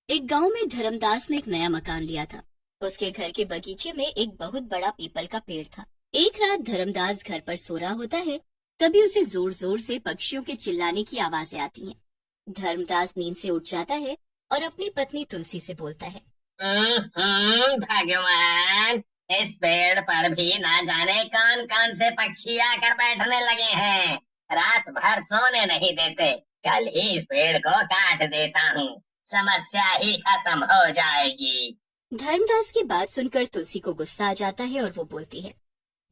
एक गांव में धर्मदास ने एक नया मकान लिया था। उसके घर के बगीचे में एक बहुत बड़ा पीपल का पेड़ था। एक रात धर्मदास घर पर सो रहा होता है, तभी उसे जोर जोर से पक्षियों के चिल्लाने की आवाजें आती हैं। धर्मदास नींद से उठ जाता है और अपनी पत्नी तुलसी से बोलता है। भगवान, इस पेड़ पर भी ना जाने कौन कौन से पक्षी आकर बैठने लगे हैं। रात भर सोने नहीं देते। कल ही इस पेड़ को काट देता हूँ, समस्या ही खत्म हो जाएगी। धर्मदास की बात सुनकर तुलसी को गुस्सा आ जाता है और वो बोलती है,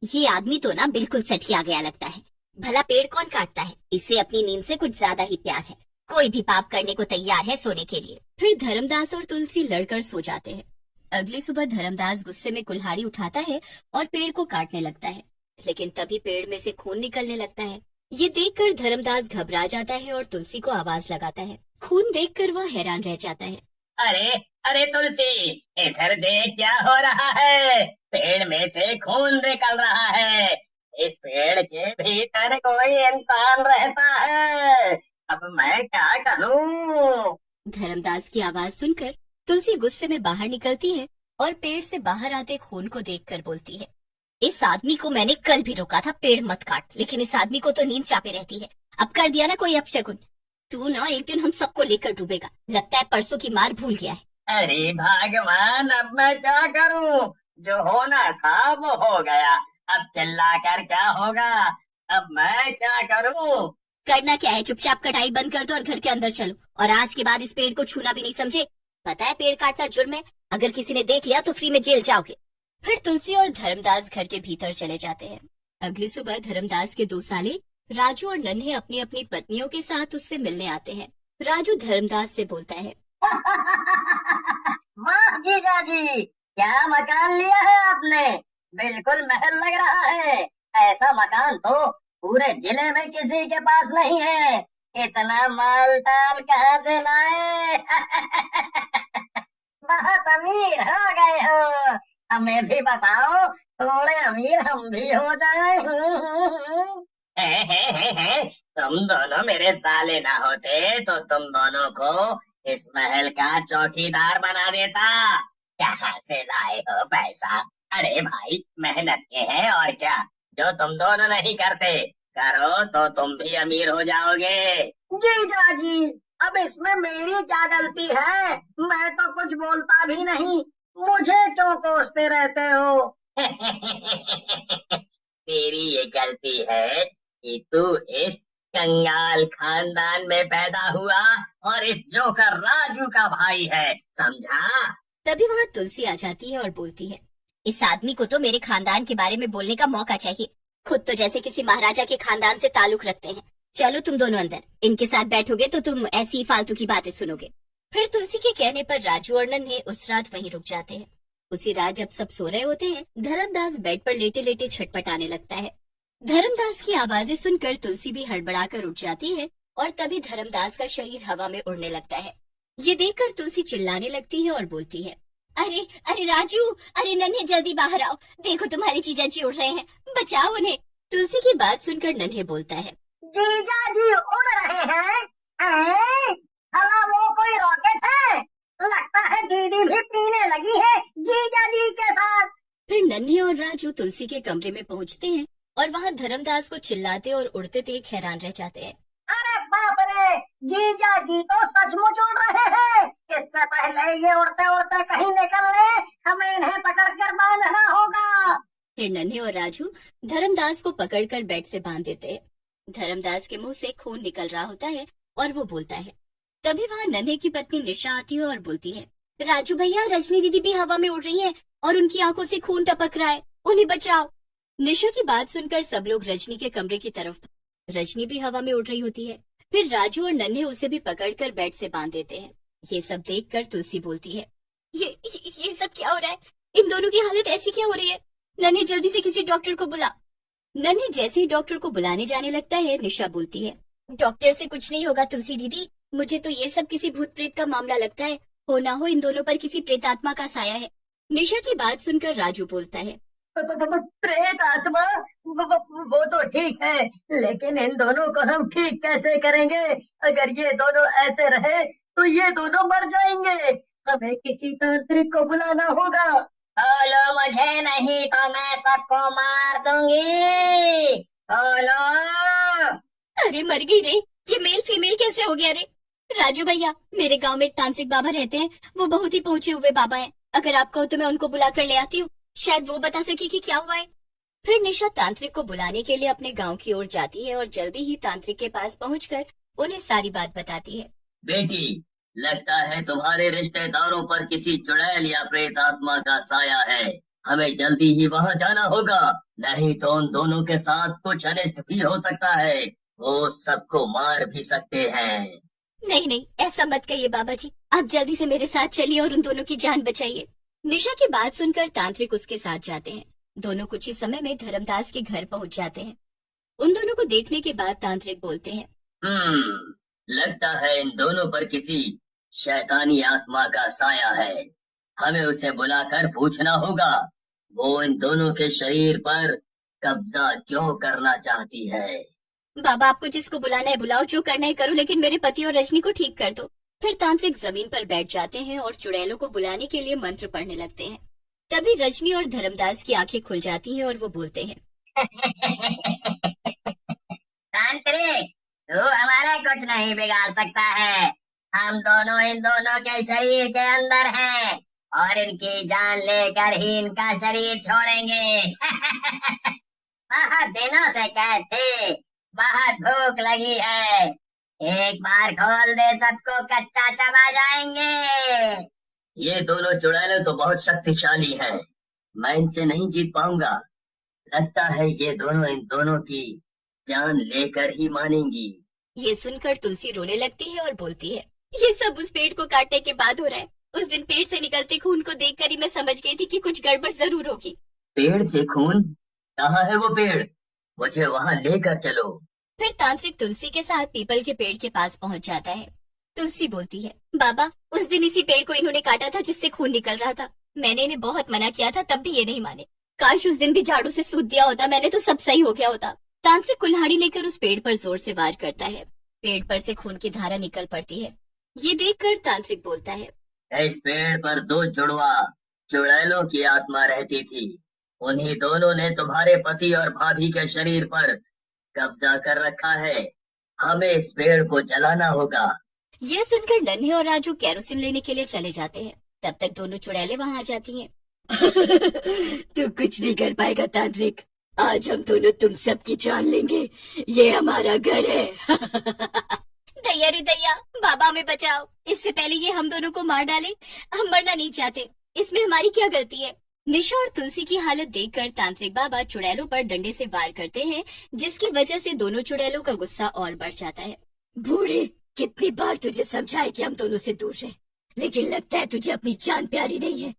ये आदमी तो ना बिल्कुल सठिया गया लगता है। भला पेड़ कौन काटता है? इसे अपनी नींद से कुछ ज्यादा ही प्यार है। कोई भी पाप करने को तैयार है सोने के लिए। फिर धर्मदास और तुलसी लड़कर सो जाते हैं। अगली सुबह धर्मदास गुस्से में कुल्हाड़ी उठाता है और पेड़ को काटने लगता है, लेकिन तभी पेड़ में से खून निकलने लगता है। ये देखकर धर्मदास घबरा जाता है और तुलसी को आवाज लगाता है। खून देखकर वह हैरान रह जाता है। अरे अरे तुलसी, इधर देख क्या हो रहा है। पेड़ में से खून निकल रहा है। इस पेड़ के भीतर कोई इंसान रहता है। अब मैं क्या करूं? धर्मदास की आवाज सुनकर तुलसी गुस्से में बाहर निकलती है और पेड़ से बाहर आते खून को देखकर बोलती है, इस आदमी को मैंने कल भी रोका था पेड़ मत काट, लेकिन इस आदमी को तो नींद चापे रहती है। अब कर दिया ना कोई अपशगुन। तू ना एक दिन हम सबको लेकर डूबेगा। लगता है परसों की मार भूल गया है। अरे भगवान, अब मैं क्या करूं? जो होना था वो हो गया। अब चिल्ला कर क्या होगा? अब मैं क्या करूं? करना क्या है, चुपचाप कटाई बंद कर दो और घर के अंदर चलो। और आज के बाद इस पेड़ को छूना भी नहीं, समझे? पता है पेड़ काटना जुर्म है। अगर किसी ने देख लिया तो फ्री में जेल जाओगे। फिर तुलसी और धर्मदास घर के भीतर चले जाते हैं। अगली सुबह धर्मदास के दो साले राजू और नन्हे अपनी अपनी पत्नियों के साथ उससे मिलने आते हैं। राजू धर्मदास से बोलता है, वाह जीजा जी, क्या मकान लिया है आपने। बिल्कुल महल लग रहा है। ऐसा मकान तो पूरे जिले में किसी के पास नहीं है। इतना माल ताल कहाँ से लाए? बहुत अमीर हो गए हो। हमें भी बताओ, थोड़े अमीर हम भी हो जाए। तुम दोनों मेरे साले ना होते तो तुम दोनों को इस महल का चौकीदार बना देता। कहाँ से लाए हो पैसा? अरे भाई, मेहनत के हैं और क्या। जो तुम दोनों नहीं करते, करो तो तुम भी अमीर हो जाओगे। जीजा जी, अब इसमें मेरी क्या गलती है? मैं तो कुछ बोलता भी नहीं। मुझे क्यों कोसते रहते हो? तेरी ये गलती है कि तू इस कंगाल खानदान में पैदा हुआ और इस जोकर राजू का भाई है, समझा? तभी वहाँ तुलसी आ जाती है और बोलती है, इस आदमी को तो मेरे खानदान के बारे में बोलने का मौका चाहिए। खुद तो जैसे किसी महाराजा के खानदान से ताल्लुक रखते हैं। चलो तुम दोनों अंदर, इनके साथ बैठोगे तो तुम ऐसी फालतू की बातें सुनोगे। फिर तुलसी के कहने पर राजू और नन्हे उस रात वहीं रुक जाते हैं। उसी रात जब सब सो रहे होते हैं, धर्मदास बेड पर लेटे लेटे छटपटाने लगता है। धर्मदास की आवाजें सुनकर तुलसी भी हड़बड़ाकर उठ जाती है और तभी धर्मदास का शरीर हवा में उड़ने लगता है। ये देखकर तुलसी चिल्लाने लगती है और बोलती है, अरे अरे राजू, अरे नन्हे जल्दी बाहर आओ, देखो तुम्हारे जीजा जी उड़ रहे हैं, बचाओ उन्हें। तुलसी की बात सुनकर नन्हे बोलता है, जीजा जी उड़ रहे हैं? भला वो कोई रॉकेट है? लगता है दीदी भी पीने लगी है जीजा जी के साथ। फिर नन्हे और राजू तुलसी के कमरे में पहुंचते हैं और वहाँ धर्मदास को चिल्लाते और उड़ते देख हैरान रह जाते हैं। अरे बाप रे, जीजा जी तो सचमुच उड़ रहे हैं। इससे पहले ये उड़ते उड़ते कहीं निकल ले, हमें इन्हें पकड़ कर बांधना होगा। फिर नन्हे और राजू धर्मदास को पकड़कर बेड से बांध देते हैं। धर्मदास के मुंह से खून निकल रहा होता है और वो बोलता है। तभी वहाँ नन्हे की पत्नी निशा आती है और बोलती है, राजू भैया, रजनी दीदी भी हवा में उड़ रही हैं और उनकी आंखों से खून टपक रहा है, उन्हें बचाओ। निशा की बात सुनकर सब लोग रजनी के कमरे की तरफ। रजनी भी हवा में उड़ रही होती है। फिर राजू और नन्हे उसे भी पकड़कर बेड से बांध देते हैं। ये सब देखकर तुलसी बोलती है, ये सब क्या हो रहा है? इन दोनों की हालत ऐसी क्या हो रही है? नन्हे जल्दी से किसी डॉक्टर को बुला। नन्हे जैसे ही डॉक्टर को बुलाने जाने लगता है, निशा बोलती है, डॉक्टर से कुछ नहीं होगा तुलसी दीदी, मुझे तो ये सब किसी भूत प्रेत का मामला लगता है। हो ना हो इन दोनों पर किसी प्रेतात्मा का साया है। निशा की बात सुनकर राजू बोलता है, प्रेत आत्मा? वो तो ठीक है, लेकिन इन दोनों को हम ठीक कैसे करेंगे? अगर ये दोनों ऐसे रहे तो ये दोनों मर जाएंगे। हमें किसी तांत्रिक को बुलाना होगा। बोलो मुझे, नहीं तो मैं सबको मार दूंगी। बोलो। अरे मर गई रे, ये मेल फीमेल कैसे हो गया रे? राजू भैया, मेरे गांव में एक तांत्रिक बाबा रहते हैं, वो बहुत ही पहुंचे हुए बाबा हैं। अगर आप कहो तो मैं उनको बुला कर ले आती हूँ, शायद वो बता सके कि क्या हुआ है। फिर निशा तांत्रिक को बुलाने के लिए अपने गांव की ओर जाती है और जल्दी ही तांत्रिक के पास पहुंचकर उन्हें सारी बात बताती है। बेटी, लगता है तुम्हारे रिश्तेदारों पर किसी चुड़ैल या प्रेत आत्मा का साया है। हमें जल्दी ही वहां जाना होगा, नहीं तो उन दोनों के साथ कुछ अनिष्ट भी हो सकता है। वो सबको मार भी सकते हैं। नहीं नहीं, ऐसा मत कहिए बाबा जी, आप जल्दी से मेरे साथ चलिए और उन दोनों की जान बचाइए। निशा की बात सुनकर तांत्रिक उसके साथ जाते हैं। दोनों कुछ ही समय में धर्मदास के घर पहुंच जाते हैं। उन दोनों को देखने के बाद तांत्रिक बोलते हैं, लगता है इन दोनों पर किसी शैतानी आत्मा का साया है। हमें उसे बुलाकर पूछना होगा, वो इन दोनों के शरीर पर कब्जा क्यों करना चाहती है। बाबा आपको जिसको बुलाना है बुलाओ, जो करना है करो, लेकिन मेरे पति और रजनी को ठीक कर दो। फिर तांत्रिक जमीन पर बैठ जाते हैं और चुड़ैलों को बुलाने के लिए मंत्र पढ़ने लगते हैं। तभी रजनी और धर्मदास की आंखें खुल जाती हैं और वो बोलते हैं, तांत्रिक, तू हमारा कुछ नहीं बिगाड़ सकता है। हम दोनों इन दोनों के शरीर के अंदर हैं और इनकी जान लेकर ही इनका शरीर छोड़ेंगे। बहुत दिनों से कहते, बहुत भूख लगी है, एक बार खोल दे सबको कच्चा चबा जाएंगे। ये दोनों चुड़ैलें तो बहुत शक्तिशाली हैं, मैं इनसे नहीं जीत पाऊंगा। लगता है ये दोनों इन दोनों की जान लेकर ही मानेंगी। ये सुनकर तुलसी रोने लगती है और बोलती है, ये सब उस पेड़ को काटने के बाद हो रहा है। उस दिन पेड़ से निकलते खून को देखकर ही मैं समझ गई थी कि कुछ गड़बड़ जरूर होगी। पेड़ से खून? कहाँ है वो पेड़? मुझे वहाँ लेकर चलो। फिर तांत्रिक तुलसी के साथ पीपल के पेड़ के पास पहुंच जाता है। तुलसी बोलती है, बाबा उस दिन इसी पेड़ को इन्होंने काटा था जिससे खून निकल रहा था। मैंने इन्हें बहुत मना किया था, तब भी ये नहीं माने। काश उस दिन भी झाड़ू से सूद दिया होता, मैंने तो सब सही हो गया होता। तांत्रिक कुल्हाड़ी लेकर उस पेड़ पर जोर से वार करता है। पेड़ पर से खून की धारा निकल पड़ती है। ये देखकर तांत्रिक बोलता है, इस पेड़ पर दो जुड़वा चुड़ैलों की आत्मा रहती थी। उन्हीं दोनों ने तुम्हारे पति और भाभी के शरीर पर कब्जा कर रखा है। हमें इस पेड़ को जलाना होगा। यह सुनकर नन्हे और राजू केरोसिन लेने के लिए चले जाते हैं। तब तक दोनों चुड़ैलें वहां आ जाती हैं। तू कुछ नहीं कर पाएगा तांत्रिक, आज हम दोनों तुम सबकी जान लेंगे। ये हमारा घर है। दैया रे दैया, बाबा हमें बचाओ, इससे पहले ये हम दोनों को मार डाले। हम मरना नहीं चाहते, इसमें हमारी क्या गलती है। निशा और तुलसी की हालत देखकर तांत्रिक बाबा चुड़ैलों पर डंडे से वार करते हैं, जिसकी वजह से दोनों चुड़ैलों का गुस्सा और बढ़ जाता है। बूढ़े, कितनी बार तुझे समझाए कि हम दोनों से दूर रहें, लेकिन लगता है तुझे अपनी जान प्यारी नहीं है।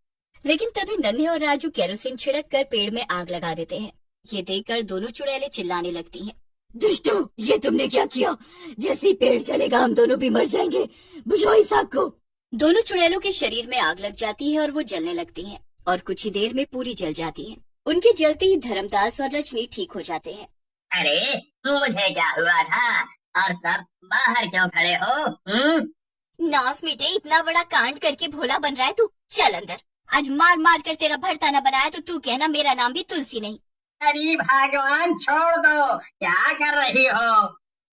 लेकिन तभी नन्हे और राजू केरोसिन छिड़क कर पेड़ में आग लगा देते हैं। ये देखकर दोनों चुड़ैलें चिल्लाने लगती हैं, दुष्टों, ये तुमने क्या किया? जैसे ही पेड़ जलेगा हम दोनों भी मर जाएंगे, बुझाओ इस आग को। दोनों चुड़ैलों के शरीर में आग लग जाती है और वो जलने लगती हैं और कुछ ही देर में पूरी जल जाती हैं। उनके जलते ही धर्मदास और रजनी ठीक हो जाते हैं। अरे मुझे क्या हुआ था और सब बाहर क्यों खड़े हो? नास मीटे, इतना बड़ा कांड करके भोला बन रहा है तू। चल अंदर, आज मार मार कर तेरा भरताना बनाया तो तू कहना मेरा नाम भी तुलसी नहीं। अरे भगवान, छोड़ दो, क्या कर रही हो?